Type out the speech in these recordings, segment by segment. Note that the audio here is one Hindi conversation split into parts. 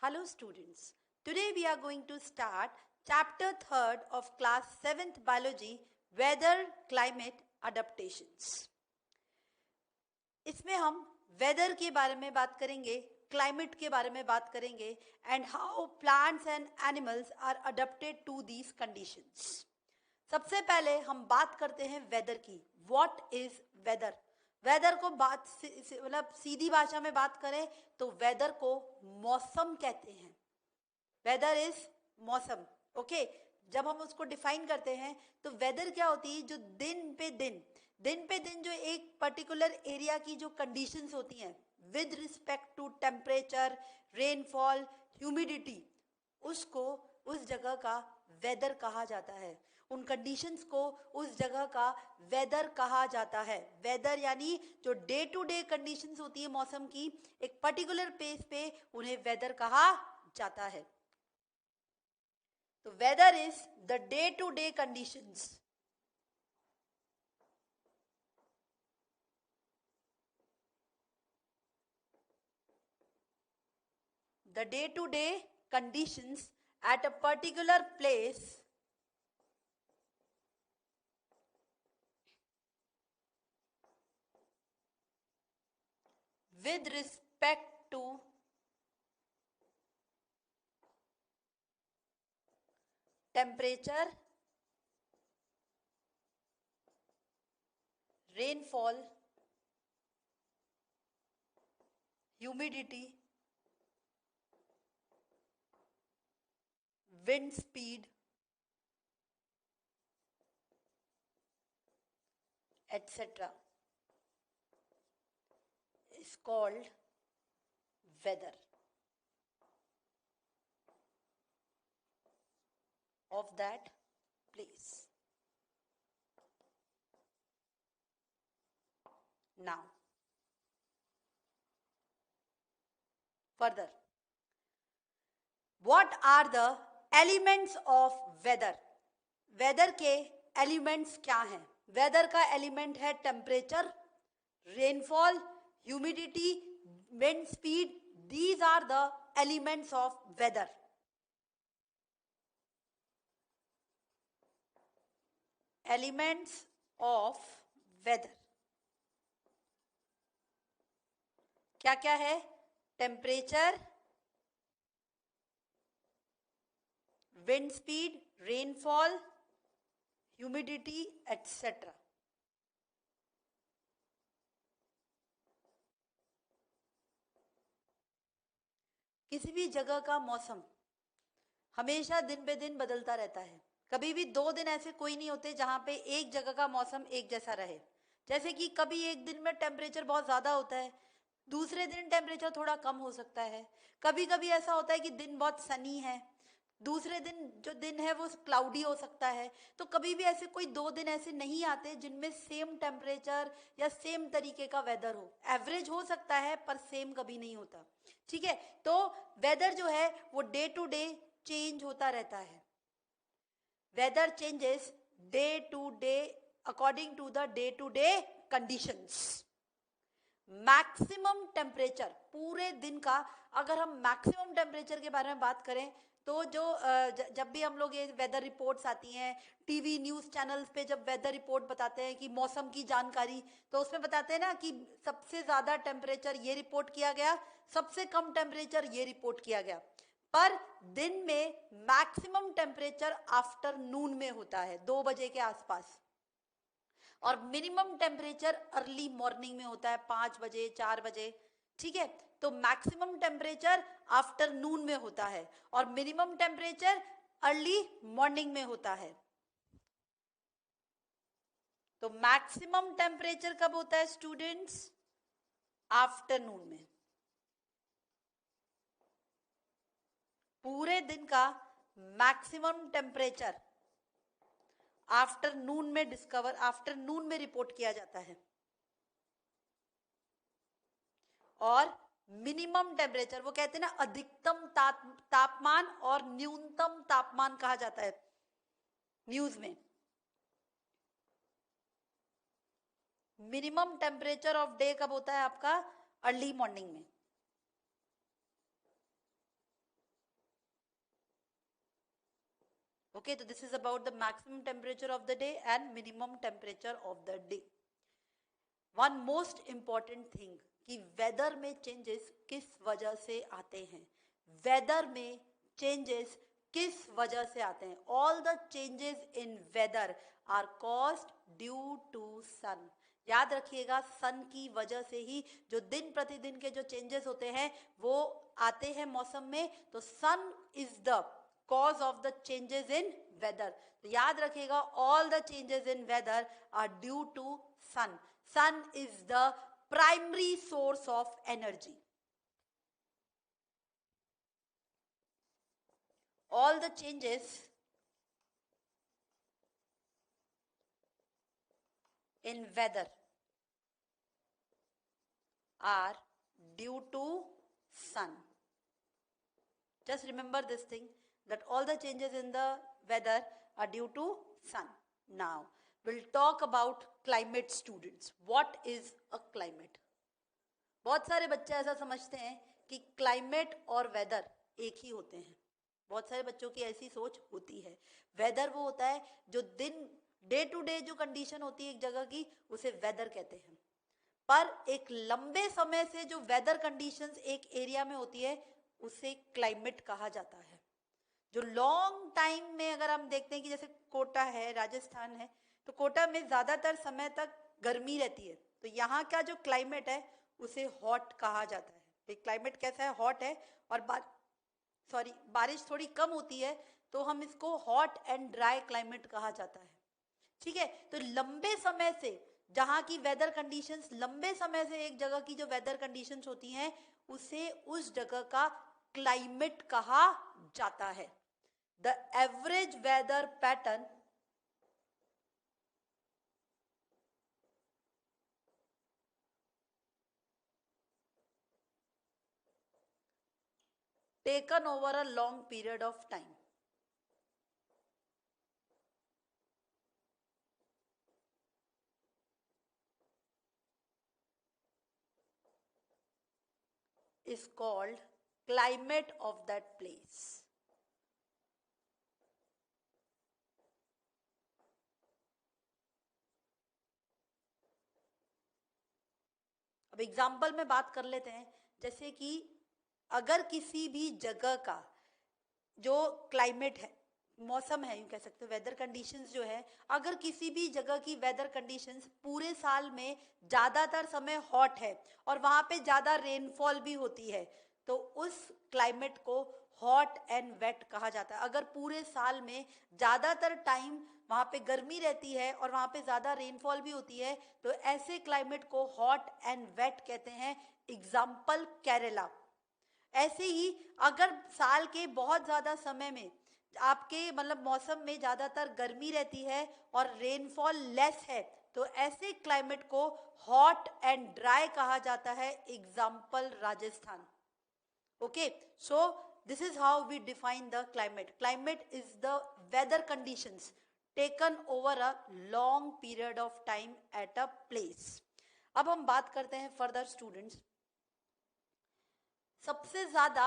Hello students. Today we are going to start chapter 3rd of class 7th biology, weather climate adaptations. इसमें हम वेदर के बारे में बात करेंगे, क्लाइमेट के बारे में बात करेंगे and how plants and animals are adapted to these conditions. सबसे पहले हम बात करते हैं वेदर की. What is whether? वेदर को बात मतलब सीधी भाषा में बात करें तो वेदर को मौसम कहते हैं. वेदर इज मौसम. ओके, जब हम उसको डिफाइन करते हैं तो वेदर क्या होती है? जो दिन पे दिन जो एक पर्टिकुलर एरिया की जो कंडीशंस होती हैं with respect to temperature, rainfall, humidity, उसको उस जगह का वेदर कहा जाता है. उन कंडीशंस को उस जगह का वेदर कहा जाता है. वेदर यानी जो डे टू डे कंडीशंस होती है मौसम की, एक पर्टिकुलर प्लेस पे उन्हें वेदर कहा जाता है. तो weather is the day to day conditions. The day to day conditions at a particular place with respect to temperature, rainfall, humidity, wind speed, etc. is called weather of that place. Now, further, what are the elements of weather? Weather के एलिमेंट्स क्या हैं? वेदर का एलिमेंट है temperature, rainfall, humidity, wind speed. These are the elements of weather. Elements of weather क्या क्या है? Temperature, wind speed, rainfall, humidity, etcetera. किसी भी जगह का मौसम हमेशा दिन पे दिन बदलता रहता है. कभी भी 2 दिन ऐसे कोई नहीं होते जहां पे एक जगह का मौसम एक जैसा रहे. जैसे कि कभी एक दिन में टेम्परेचर बहुत ज़्यादा होता है, दूसरे दिन टेम्परेचर थोड़ा कम हो सकता है. कभी कभी ऐसा होता है कि दिन बहुत सनी है, दूसरे दिन जो दिन है वो क्लाउडी हो सकता है. तो कभी भी ऐसे कोई 2 दिन ऐसे नहीं आते जिनमें सेम टेम्परेचर या सेम तरीके का वेदर हो. एवरेज हो सकता है पर सेम कभी नहीं होता. ठीक है, तो वेदर जो है वो डे टू डे चेंज होता रहता है. Weather changes day to day according to the day to day conditions. Maximum temperature पूरे दिन का, अगर हम मैक्सिमम टेम्परेचर के बारे में बात करें तो जो जब भी हम लोग ये वेदर रिपोर्ट्स आती हैं टीवी न्यूज़ चैनल्स पे, जब वेदर रिपोर्ट बताते हैं कि मौसम की जानकारी, तो उसमें बताते हैं ना कि सबसे ज़्यादा टेम्परेचर ये रिपोर्ट किया गया, सबसे कम टेम्परेचर ये रिपोर्ट किया गया. पर दिन में मैक्सिमम टेम्परेचर आफ्टरनून में होता है 2 बजे के आसपास, और मिनिमम टेम्परेचर अर्ली मॉर्निंग में होता है 5 बजे 4 बजे. ठीक है, तो मैक्सिमम टेम्परेचर आफ्टरनून में होता है और मिनिमम टेम्परेचर अर्ली मॉर्निंग में होता है. तो मैक्सिमम टेम्परेचर कब होता है स्टूडेंट्स? आफ्टरनून में. पूरे दिन का मैक्सिमम टेम्परेचर आफ्टरनून में रिपोर्ट किया जाता है. और मिनिमम टेम्परेचर, वो कहते हैं ना अधिकतम तापमान और न्यूनतम तापमान कहा जाता है न्यूज में. मिनिमम टेम्परेचर ऑफ डे कब होता है आपका? अर्ली मॉर्निंग में. Okay, so this is about the maximum temperature of the day and minimum temperature of the day. One most important thing कि वेदर में चेंजेस किस वजह से आते हैं, वेदर में चेंजेस किस वजह से आते हैं. All the changes in weather are caused due to sun. याद रखिएगा, सन की वजह से ही जो दिन प्रतिदिन के जो चेंजेस होते हैं वो आते हैं मौसम में. तो sun is the cause of the changes in weather. तो याद रखिएगा, all the changes in weather are due to sun. Sun is the primary source of energy. All the changes in weather are due to sun. Just remember this thing, that all the changes in the weather are due to sun. Now we'll talk about climate, students. What is a climate? बहुत सारे बच्चे ऐसा समझते हैं कि क्लाइमेट और वेदर एक ही होते हैं. बहुत सारे बच्चों की ऐसी सोच होती है. वेदर वो होता है जो दिन डे टू डे जो कंडीशन होती है एक जगह की, उसे वेदर कहते हैं. पर एक लंबे समय से जो वेदर कंडीशंस एक एरिया में होती है उसे क्लाइमेट कहा जाता है. जो लॉन्ग टाइम में अगर हम देखते हैं कि जैसे कोटा है, राजस्थान है, तो कोटा में ज़्यादातर समय तक गर्मी रहती है. तो यहाँ का जो क्लाइमेट है उसे हॉट कहा जाता है. तो क्लाइमेट कैसा है, हॉट है. और बारिश थोड़ी कम होती है तो हम इसको हॉट एंड ड्राई क्लाइमेट कहा जाता है. ठीक है. तो लंबे समय से जहाँ की वेदर कंडीशंस, लंबे समय से एक जगह की जो वेदर कंडीशंस होती हैं उसे उस जगह का क्लाइमेट कहा जाता है. The average weather pattern taken over a long period of time is called climate of that place. अब एग्जाम्पल में बात कर लेते हैं. जैसे कि अगर किसी भी जगह का जो क्लाइमेट है, मौसम है, यूँ कह सकते हो वेदर कंडीशंस जो है, अगर किसी भी जगह की वेदर कंडीशंस पूरे साल में ज़्यादातर समय हॉट है और वहाँ पे ज़्यादा रेनफॉल भी होती है, तो उस क्लाइमेट को हॉट एंड वेट कहा जाता है. अगर पूरे साल में ज़्यादातर टाइम वहाँ पे गर्मी रहती है और वहाँ पे ज़्यादा रेनफॉल भी होती है, तो ऐसे क्लाइमेट को हॉट एंड वेट कहते हैं. एग्जाम्पल केरला. ऐसे ही अगर साल के बहुत ज़्यादा समय में आपके मतलब मौसम में ज़्यादातर गर्मी रहती है और रेनफॉल लेस है, तो ऐसे क्लाइमेट को हॉट एंड ड्राई कहा जाता है. Example Rajasthan. Okay, so this is how we define the climate. Climate is the weather conditions taken over a long period of time at a place. अब हम बात करते हैं फर्दर स्टूडेंट्स. सबसे ज्यादा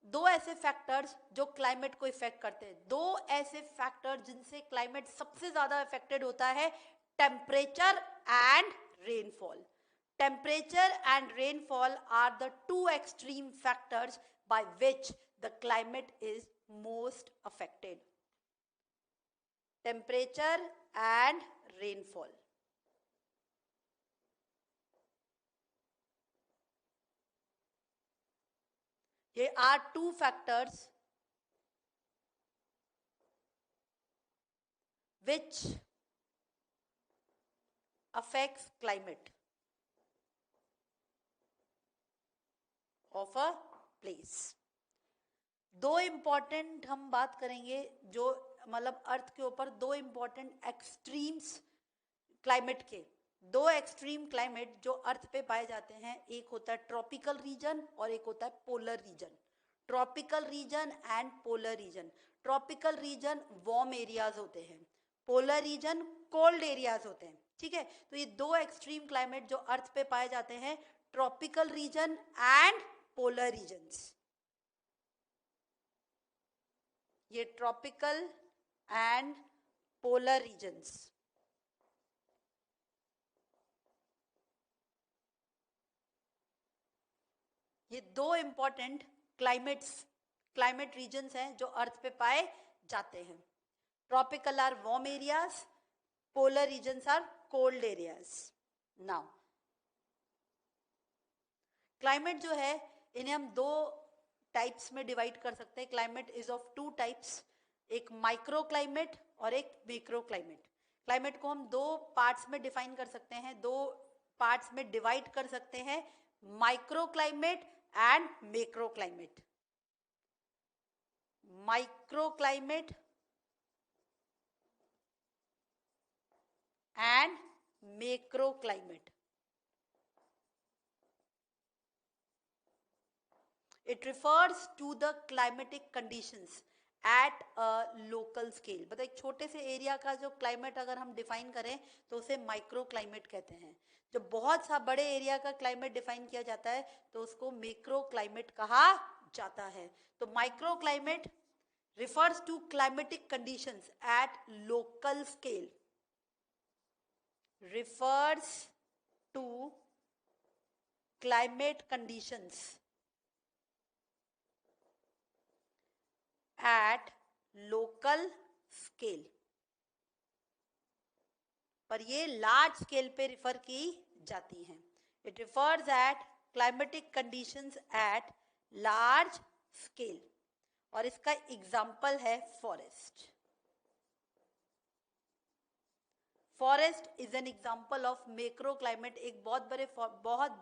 दो ऐसे फैक्टर्स जो क्लाइमेट को इफेक्ट करते हैं, दो ऐसे फैक्टर्स जिनसे क्लाइमेट सबसे ज्यादा इफेक्टेड होता है, temperature and rainfall. Temperature and rainfall are the two extreme factors by which the climate is most affected. Temperature and rainfall. Here are two factors which affects climate of a place. दो इम्पॉर्टेंट हम बात करेंगे जो मतलब अर्थ के ऊपर दो इम्पॉर्टेंट एक्सट्रीम्स क्लाइमेट के, दो एक्सट्रीम क्लाइमेट जो अर्थ पे पाए जाते हैं. एक होता है ट्रॉपिकल रीजन और एक होता है polar region. Tropical region and polar region. Tropical region warm areas होते हैं, पोलर रीजन कोल्ड एरियाज होते हैं. ठीक है. तो ये दो एक्सट्रीम क्लाइमेट जो अर्थ पे पाए जाते हैं, tropical region and polar regions. ये ट्रॉपिकल and polar regions. ये दो इंपॉर्टेंट क्लाइमेट रीजन्स हैं जो अर्थ पे पाए जाते हैं. Tropical are warm areas, polar regions are cold areas. Now climate जो है इन्हें हम दो टाइप्स में डिवाइड कर सकते हैं. Climate is of two types, एक माइक्रो क्लाइमेट और एक मैक्रो क्लाइमेट. क्लाइमेट को हम दो पार्ट्स में डिफाइन कर सकते हैं, दो पार्ट्स में डिवाइड कर सकते हैं, micro climate and macro climate. Micro climate and macro climate. It refers to the climatic conditions at a local scale. मतलब एक छोटे से एरिया का जो क्लाइमेट अगर हम डिफाइन करें तो उसे माइक्रो क्लाइमेट कहते हैं. जब बहुत सा बड़े एरिया का क्लाइमेट डिफाइन किया जाता है तो उसको मैक्रो क्लाइमेट कहा जाता है. तो micro climate refers to climatic conditions at local scale. Refers to climate conditions at local scale. पर ये लार्ज स्केल पे रिफर की जाती हैं. It refers at climatic conditions at large scale. और इसका एग्जाम्पल है forest. Forest is an example of macro climate. एक बहुत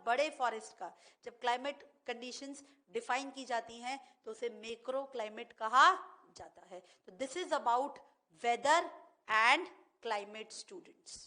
बड़े फॉरेस्ट का जब क्लाइमेट कंडीशंस डिफाइन की जाती हैं तो उसे मैक्रो क्लाइमेट कहा जाता है. तो this is about whether and climate students.